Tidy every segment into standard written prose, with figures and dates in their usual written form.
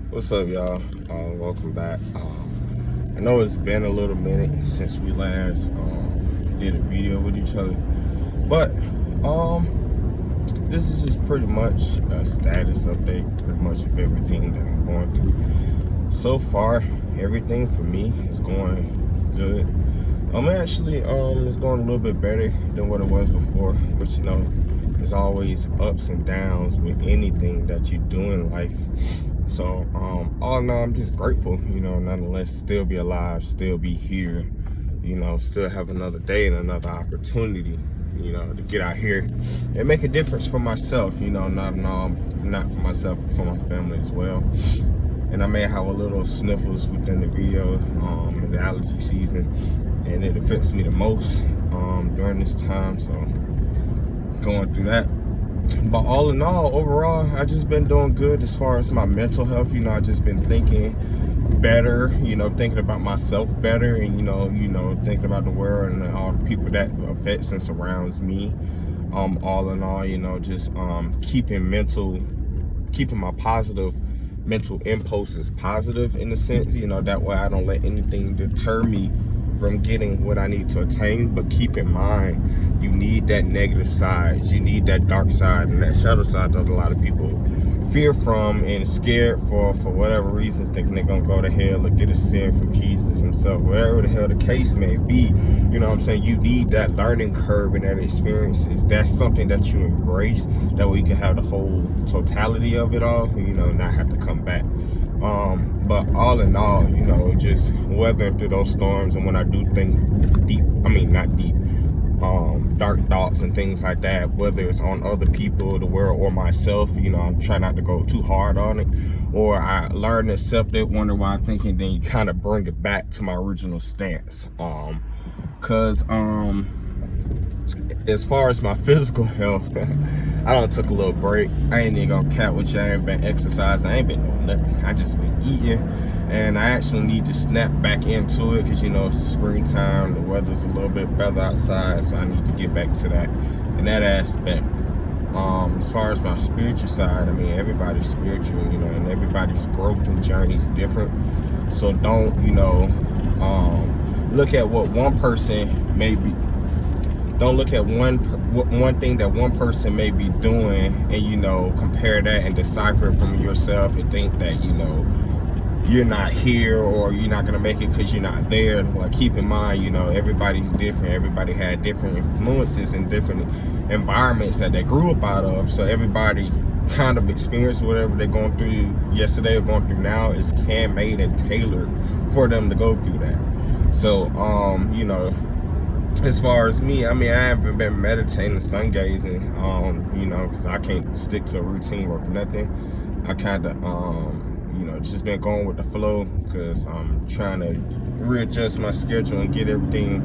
What's up, y'all? Welcome back. I know it's been a little minute since we last did a video with each other, but this is just pretty much a status update, pretty much of everything that I'm going through. So far, everything for me is going good. Actually, it's going a little bit better than what it was before, but you know, there's always ups and downs with anything that you do in life. So, all in all, I'm just grateful, you know, nonetheless, still be alive, still be here, you know, still have another day and another opportunity, you know, to get out here and make a difference for myself, you know, not for myself, but for my family as well. And I may have a little sniffles within the video. It's allergy season, and it affects me the most during this time, so going through that. But all in all, overall, I just been doing good as far as my mental health. You know, I just been thinking better, you know, thinking about myself better, and you know, thinking about the world and all the people that affects and surrounds me. All in all, you know, just keeping my positive mental impulses positive in a sense, you know, that way I don't let anything deter me from getting what I need to attain. But keep in mind, you need that negative side, you need that dark side and that shadow side that a lot of people fear from and scared for whatever reasons, thinking they're gonna go to hell or get a sin from Jesus himself, wherever the hell the case may be. You know what I'm saying? You need that learning curve and that experiences. That's something that you embrace, that way you can have the whole totality of it all, you know, not have to come back. But all in all, you know, just weathering through those storms. And when I do think deep, I mean not deep, dark thoughts and things like that, whether it's on other people, the world, or myself, you know, I'm trying not to go too hard on it, or I learn to accept it, wonder why I'm thinking, then you kind of bring it back to my original stance. Cause as far as my physical health, I done took a little break. I ain't even gonna cap with you. I ain't been exercising, I ain't been doing nothing. I just been eating, and I actually need to snap back into it, because you know, it's the springtime, the weather's a little bit better outside, so I need to get back to that in that aspect. As far as my spiritual side, I mean, everybody's spiritual, you know, and everybody's growth and journey is different. So don't, you know, look at what one person may be. Don't look at one thing that one person may be doing and, you know, compare that and decipher it from yourself and think that, you know, you're not here or you're not gonna make it because you're not there. Like, keep in mind, you know, everybody's different. Everybody had different influences and different environments that they grew up out of. So everybody kind of experienced whatever they're going through yesterday or going through now is handmade and tailored for them to go through that. So, you know, as far as me, I mean, I haven't been meditating, sun gazing, you know, because I can't stick to a routine or nothing. I kind of, you know, just been going with the flow, because I'm trying to readjust my schedule and get everything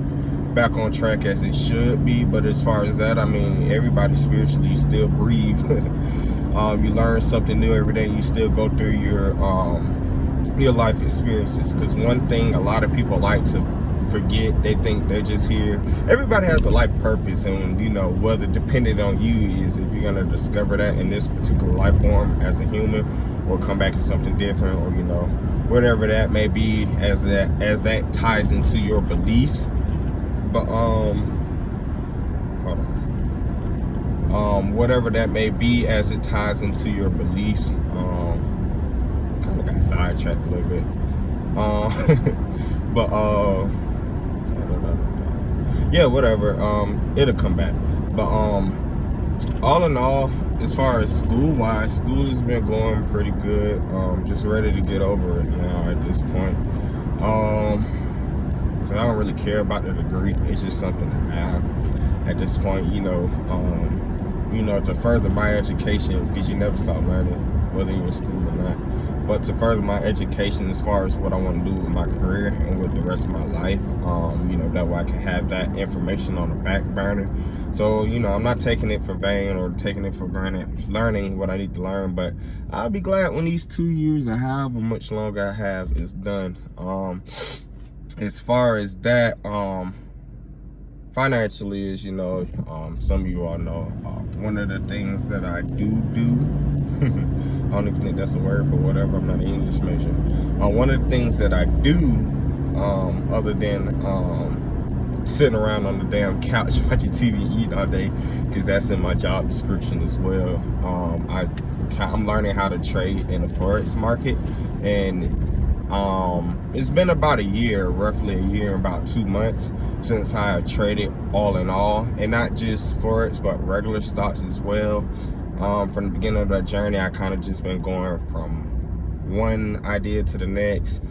back on track as it should be. But as far as that, I mean, everybody spiritually, you still breathe. You learn something new every day. You still go through your life experiences, because one thing a lot of people like to forget, they think they're just here. Everybody has a life purpose, and you know, whether dependent on you is if you're gonna discover that in this particular life form as a human, or come back to something different, or you know, whatever that may be, as that ties into your beliefs. But hold on, whatever that may be, as it ties into your beliefs. Kind of got sidetracked a little bit. But yeah, whatever, it'll come back. But all in all, as far as school has been going pretty good. Just ready to get over it now at this point. Cause I don't really care about the degree. It's just something I have at this point, you know, to further my education, because you never stop learning, whether you're in school or not. But to further my education as far as what I want to do with my career and with the rest of my life, you know, that way I can have that information on the back burner. So, you know, I'm not taking it for vain or taking it for granted, learning what I need to learn. But I'll be glad when these 2 years or however much longer I have is done. As far as that, financially, as you know, some of you all know, one of the things that I do I don't even think that's a word, but whatever. I'm not an English major. One of the things that I do, other than sitting around on the damn couch watching TV, eating all day, because that's in my job description as well. I'm learning how to trade in the forex market, and it's been about a year, roughly a year, about 2 months since I have traded all in all, and not just forex but regular stocks as well. From the beginning of that journey, I kind of just been going from one idea to the next,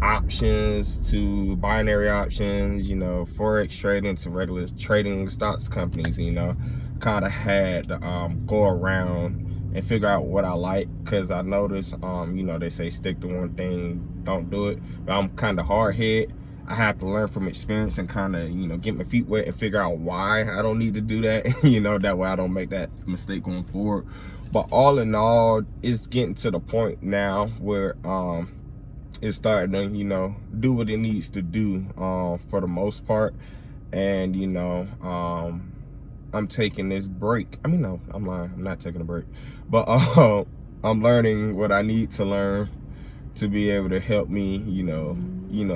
options to binary options, you know, forex trading to regular trading stocks companies, you know. Kind of had to go around and figure out what I like, because I noticed, you know, they say stick to one thing, don't do it, but I'm kind of hard-headed. I have to learn from experience and kind of, you know, get my feet wet and figure out why I don't need to do that, you know, that way I don't make that mistake going forward. But all in all, it's getting to the point now where it's starting to, you know, do what it needs to do for the most part. And, you know, I'm taking this break. I mean, no, I'm lying. I'm not taking a break. But I'm learning what I need to learn to be able to help me, you know,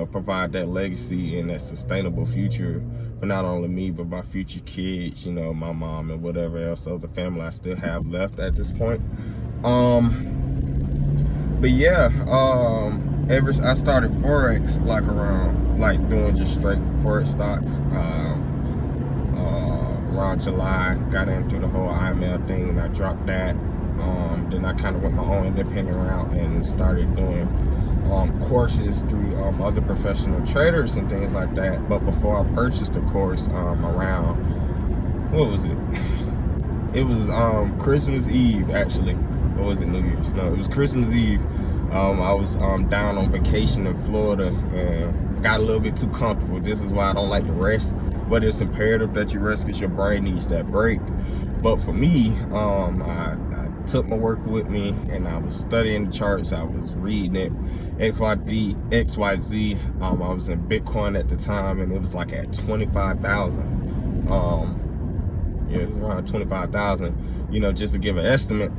provide that legacy and that sustainable future for not only me, but my future kids, you know, my mom and whatever else other family I still have left at this point. But yeah, I started forex like around, like doing just straight forex stocks around July. Got into the whole IML thing and I dropped that. Then I kind of went my own independent route and started doing courses through other professional traders and things like that. But before I purchased the course, around, what was it? It was Christmas Eve, actually. Or was it New Year's? No, it was Christmas Eve. I was down on vacation in Florida and got a little bit too comfortable. This is why I don't like to rest, but it's imperative that you rest because your brain needs that break. But for me, I took my work with me and I was studying the charts. I was reading it, XYZ. I was in Bitcoin at the time and it was like at 25,000. Yeah, it was around 25,000, you know, just to give an estimate.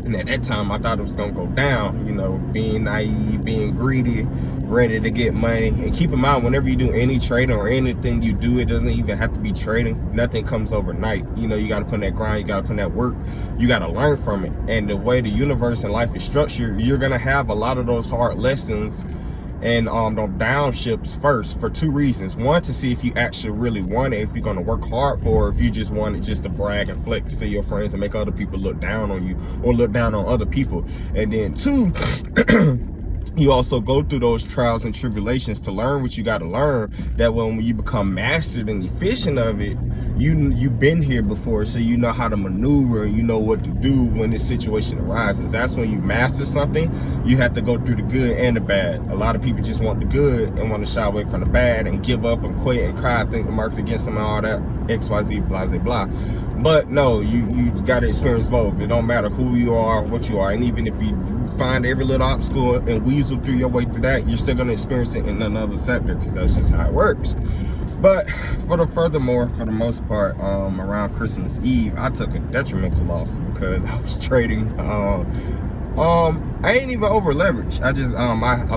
And at that time, I thought it was gonna go down, you know, being naive, being greedy, ready to get money. And keep in mind, whenever you do any trading or anything you do, it doesn't even have to be trading. Nothing comes overnight. You know, you gotta put in that grind, you gotta put in that work, you gotta learn from it. And the way the universe and life is structured, you're gonna have a lot of those hard lessons and those downshifts first for two reasons. One, to see if you actually really want it, if you're going to work hard for it, if you just want it just to brag and flex to your friends and make other people look down on you or look down on other people. And then two, you also go through those trials and tribulations to learn what you got to learn, that when you become mastered and efficient of it, you've been here before, so you know how to maneuver and you know what to do when this situation arises. That's when you master something. You have to go through the good and the bad. A lot of people just want the good and want to shy away from the bad and give up and quit and cry, think the market against them and all that, XYZ, blah, blah, blah. But no, you got to experience both. It don't matter who you are, what you are, and even if you find every little obstacle and weasel through your way through that, you're still going to experience it in another sector, because that's just how it works. But for the most part, around Christmas Eve, I took a detrimental loss because I was trading. I ain't even over leveraged. I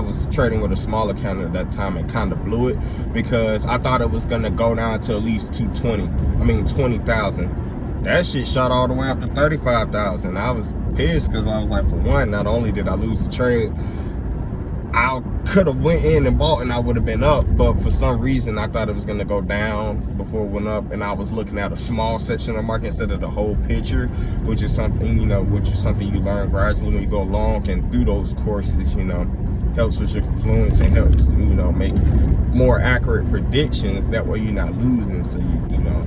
was trading with a small account at that time and kind of blew it because I thought it was gonna go down to at least 20,000. That shit shot all the way up to 35,000. I was pissed because I was like, for one, not only did I lose the trade, I could have went in and bought and I would have been up, but for some reason I thought it was going to go down before it went up, and I was looking at a small section of the market instead of the whole picture, which is something, you know, you learn gradually when you go along, and through those courses, you know, helps with your influence and helps, you know, make more accurate predictions. That way you're not losing. So you know,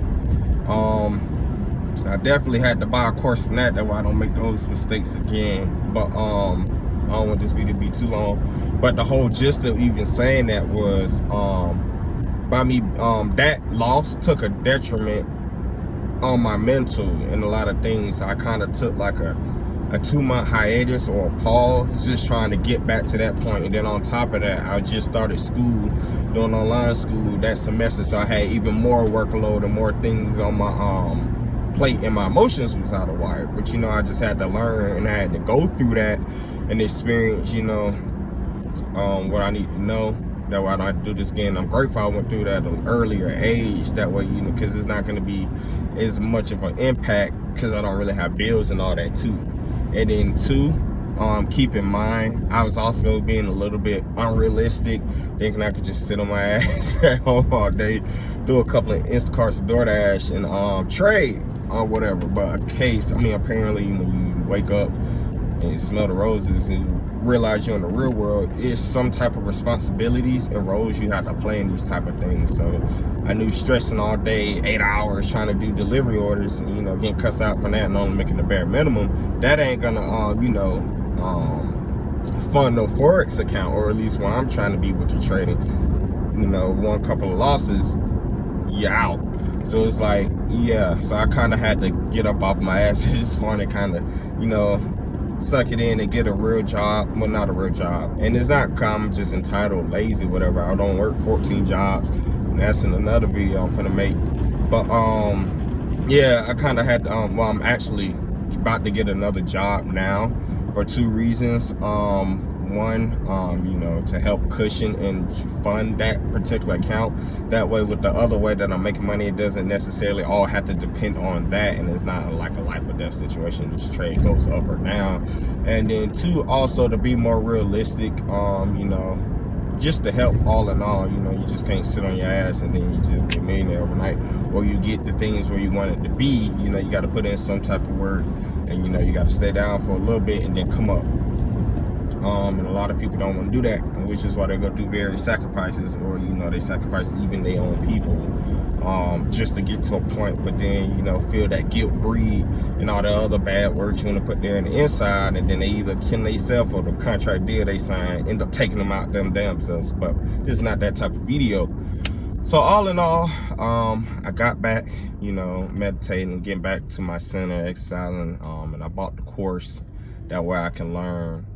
I definitely had to buy a course from that way I don't make those mistakes again. But I don't want this video to be too long, but the whole gist of even saying that was, by me, that loss took a detriment on my mental and a lot of things. I kind of took like a 2-month hiatus or a pause, just trying to get back to that point. And then on top of that, I just started school, doing online school that semester, so I had even more workload and more things on my plate and my emotions was out of wire. But, you know, I just had to learn and I had to go through that and experience, you know, what I need to know. That way I don't have to do this again. I'm grateful I went through that at an earlier age. That way, you know, because it's not going to be as much of an impact because I don't really have bills and all that too. And then two, keep in mind, I was also being a little bit unrealistic, thinking I could just sit on my ass at home all day, do a couple of Instacarts and DoorDash and trade or whatever. But apparently, you know, you wake up and smell the roses and realize you're in the real world, is some type of responsibilities and roles you have to play in these type of things. So I knew stressing all day, 8 hours trying to do delivery orders, and, you know, getting cussed out for that and only making the bare minimum, that ain't gonna you know, fund no Forex account, or at least when I'm trying to be with the trading. You know, one couple of losses, you're out. So it's like, yeah, so I kind of had to get up off my ass this morning, kind of, you know, suck it in and get a real job. Well, not a real job, and it's not I'm just entitled, lazy, whatever. I don't work 14 jobs, and that's in another video I'm gonna make. But yeah, I kind of had to, well, I'm actually about to get another job now for two reasons. One, you know, to help cushion and fund that particular account. That way, with the other way that I'm making money, it doesn't necessarily all have to depend on that, and it's not like a life or death situation. This trade goes up or down. And then two, also to be more realistic, you know, just to help all in all. You know, you just can't sit on your ass and then you just get a millionaire overnight, or you get the things where you want it to be. You know, you got to put in some type of work, and, you know, you got to stay down for a little bit and then come up. And a lot of people don't want to do that, which is why they go through various sacrifices, or, you know, they sacrifice even their own people, just to get to a point, but then, you know, feel that guilt, greed, and all the other bad words you want to put there in the inside, and then they either kill themselves or the contract deal they sign end up taking them out them damn selves. But this is not that type of video. So all in all, I got back, you know, meditating, getting back to my center, exercising, and I bought the course. That way I can learn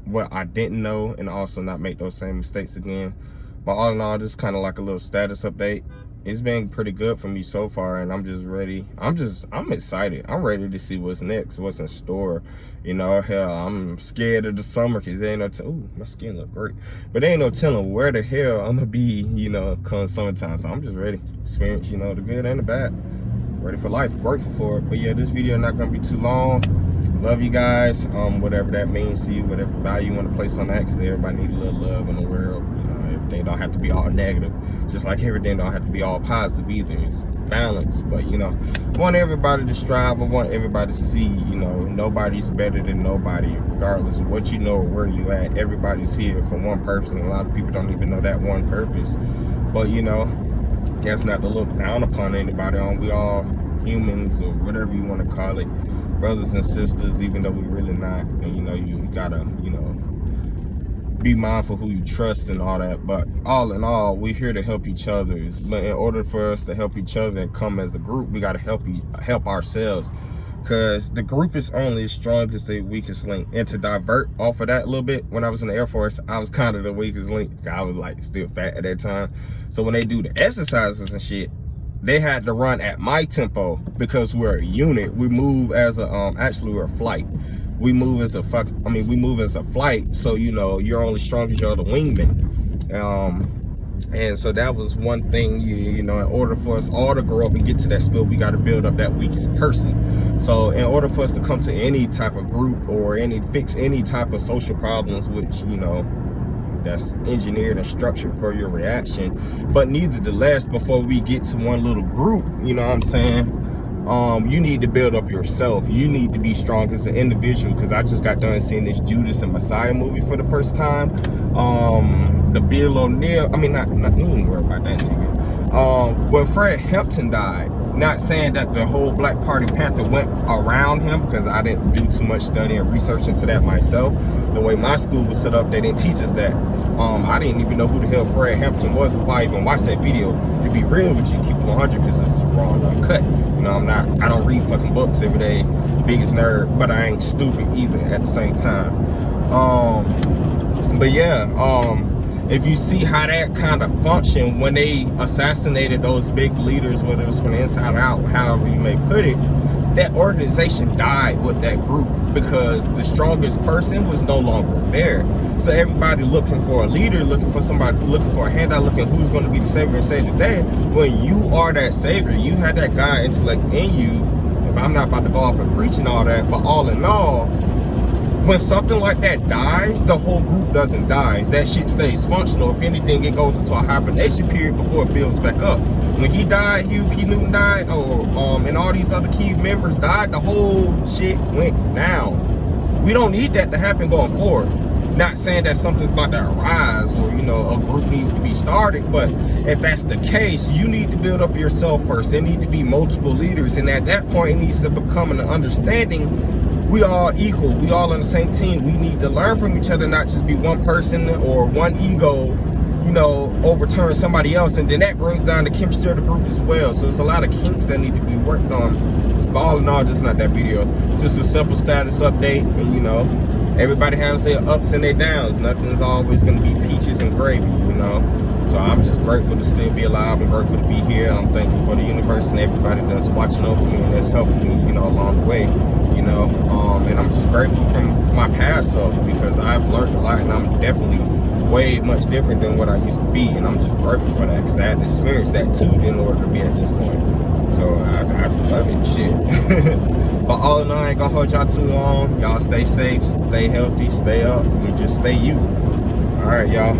what I didn't know and also not make those same mistakes again. But all in all, just kind of like a little status update. It's been pretty good for me so far, and I'm just ready. I'm excited. I'm ready to see what's next, what's in store. You know, hell, I'm scared of the summer because there ain't no ooh, my skin look great. But there ain't no telling where the hell I'm gonna be, you know, come summertime. So I'm just ready. Experience, you know, the good and the bad. Ready for life, grateful for it. But yeah, this video not gonna be too long. Love you guys, whatever that means to you, whatever value you want to place on that, because everybody needs a little love in the world. You know, everything don't have to be all negative, just like everything don't have to be all positive either. It's balance. But, you know, I want everybody to strive. I want everybody to see, you know, nobody's better than nobody, regardless of what you know or where you at. Everybody's here for one purpose, and a lot of people don't even know that one purpose. But, you know, that's not to look down upon anybody. We all humans, or whatever you want to call it, brothers and sisters, even though we really not. And, you know, you gotta, you know, be mindful who you trust and all that. But all in all, we're here to help each other. But in order for us to help each other and come as a group, we gotta help ourselves, because the group is only as strong as the weakest link. And to divert off of that a little bit, when I was in the Air Force, I was kind of the weakest link. I was like still fat at that time. So when they do the exercises and shit, they had to run at my tempo, because we're a unit. We move as a actually we're a flight. We move as a flight. So, you know, you're only strong as your other wingman. And so that was one thing, you know, in order for us all to grow up and get to that spot, we got to build up that weakest person. So in order for us to come to any type of group or fix any type of social problems, which, you know, that's engineered and structured for your reaction, but nevertheless, before we get to one little group, you know what I'm saying, you need to build up yourself. You need to be strong as an individual, because I just got done seeing this Judas and Messiah movie for the first time. The Bill O'Neal, I mean, not you ain't worried about that nigga. When Fred Hampton died, not saying that the whole Black Party Panther went around him, because I didn't do too much study and research into that myself. The way my school was set up, they didn't teach us that. I didn't even know who the hell Fred Hampton was before I even watched that video. To be real with you, keep it 100, because this is raw and uncut. You know, I don't read fucking books every day, biggest nerd, but I ain't stupid either at the same time. But yeah, if you see how that kind of functioned when they assassinated those big leaders, whether it was from the inside out, however you may put it, that organization died with that group because the strongest person was no longer there. So everybody looking for a leader, looking for somebody, looking for a handout, looking who's going to be the savior and save the day. When you are that savior, you had that God intellect in you. I'm not about to go off and preach and all that, but all in all, when something like that dies, the whole group doesn't die. That shit stays functional. If anything, it goes into a hibernation period before it builds back up. When he died, Huey P. Newton died, and all these other key members died, the whole shit went down. We don't need that to happen going forward. Not saying that something's about to arise or, you know, a group needs to be started, but if that's the case, you need to build up yourself first. There need to be multiple leaders, and at that point, it needs to become an understanding. We all equal. We all on the same team. We need to learn from each other, not just be one person or one ego, you know, overturn somebody else. And then that brings down the chemistry of the group as well. So there's a lot of kinks that need to be worked on. Just all in all, just not that video. Just a simple status update. And, you know, everybody has their ups and their downs. Nothing's always going to be peaches and gravy, you know. So I'm just grateful to still be alive. I'm grateful to be here. I'm thankful for the universe and everybody that's watching over me and that's helping me, you know, along the way. You know, and I'm just grateful from my past self because I've learned a lot and I'm definitely way much different than what I used to be, and I'm just grateful for that because I had to experience that too in order to be at this point. So I love it, shit. But all in all, I ain't gonna hold y'all too long. Y'all stay safe, stay healthy, stay up, and just stay you. All right, y'all.